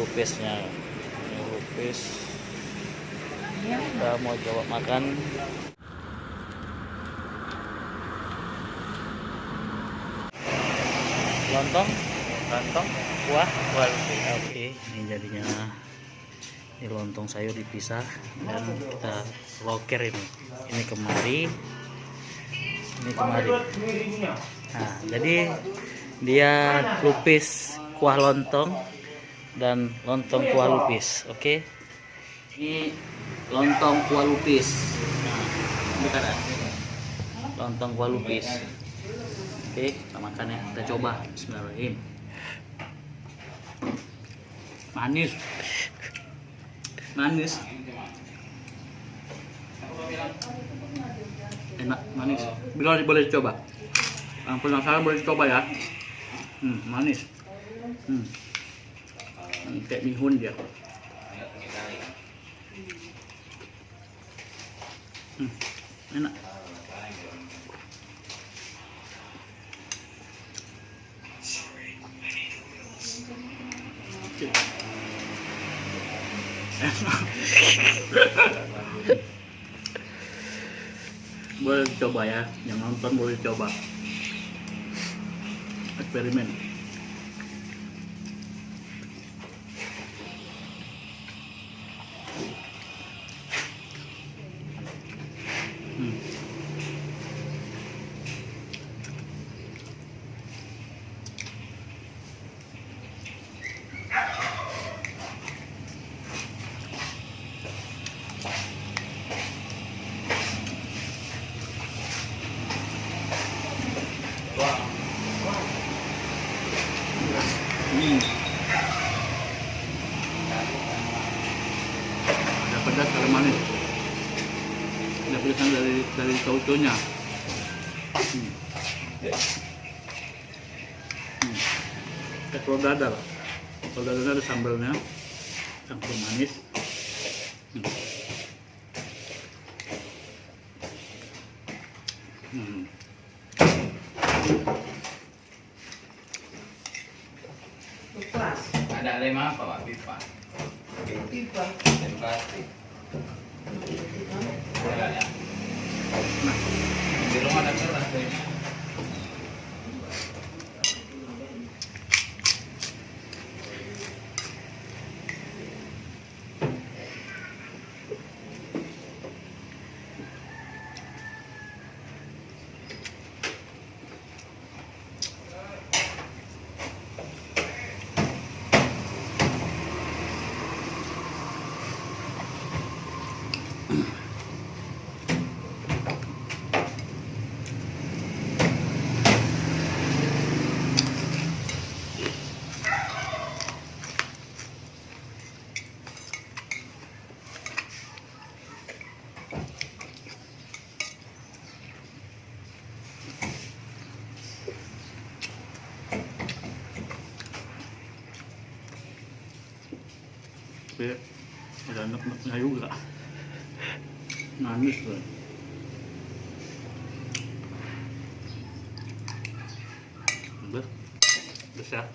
lupisnya. Ini lupis. Kita mau coba makan. Lontong, kuah lupis. Oke, ini jadinya. Ini lontong sayur dipisah dan kita loker ini. Ini kemari. Nah, jadi dia lupis kuah lontong dan lontong kuah lupis. Oke. Ini lontong kuah lupis. Nah, ini kan lontong kuah lupis. Oke, kita makan ya. Kita coba. Bismillahirrahmanirrahim. Manis. Enak, manis. Bila boleh coba. Yang penasaran boleh coba ya. Manis. Kayak mihun dia. Enak. Boleh coba ya, yang nonton boleh coba eksperimen. Ada pedas, ada manis, ada pedasan dari tauconya. Kayak telur dadar. Telur dadarnya ada sambalnya, campur manis. Ada lem apa Pak? Pipa. Lem plastik. Ada ya. Nah, di rumah ada keras lemnya. Tapi ada enak-enaknya juga, manis tuh. Besar.